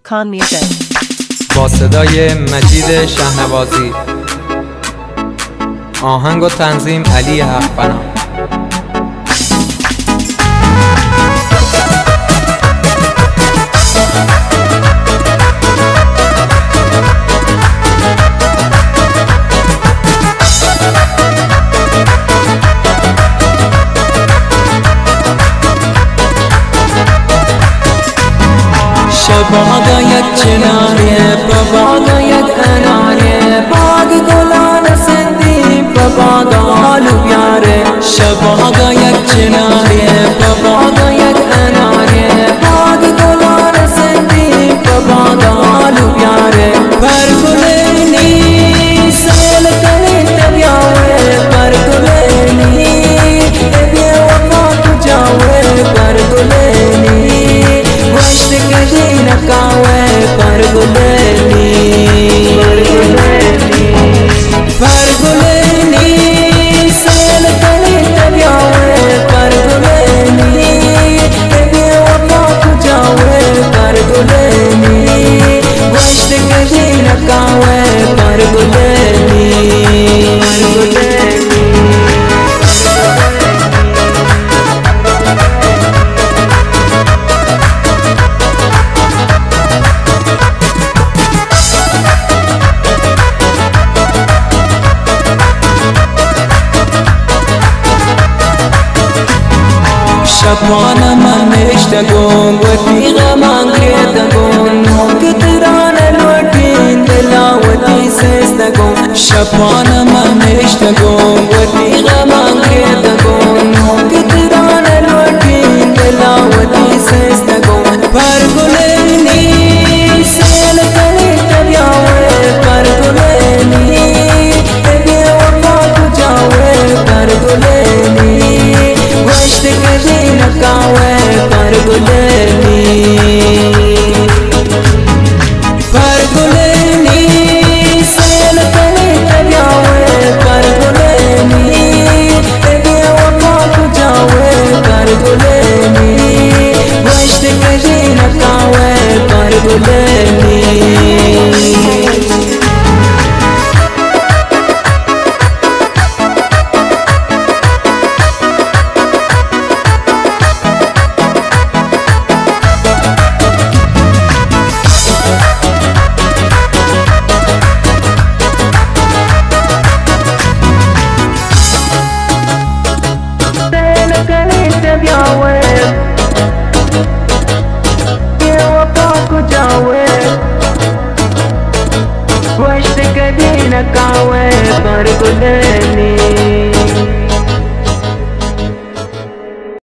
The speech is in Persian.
Khan Music. با صدای مجید شهنوازی، آهنگ و تنظیم علی حق‌بنا. باغ یک چناره باغ یک اناره باغ گلان سندی باغ آلو بیاره باغ یک چناره باغ یک اناره باغ گلان سندی باغ آلو بیاره پرگلینی سیل کنی تبیاوه پرگلینی ابی وفا کجاوه پرگلینی وشت کدی نکاوه پرگلینی پرگلینی سیل کنی تبیاوه پرگلینی ابی وفا کجاوه پرگلینی وشت کدی نکاوه پرگلینی شپانا من اشتگون و تیغ من گریتگون کتران الوٹین دلاوتی سیستگون شپانا من اشتگون و تیغ من گریتگون کتران الوٹین دلاوتی سیستگون پرگلینی سیل کنی تبیاوه پرگلینی ابی وفا کجاوه پرگلینی وشت کدی نکاوه پرگلینی پرگلینی سیل کنی تبیاوه پرگلینی ابی وفا کجاوه پرگلینی وشت کدی نکاوه پرگلینی वश्त कदी नकावे परगुलनी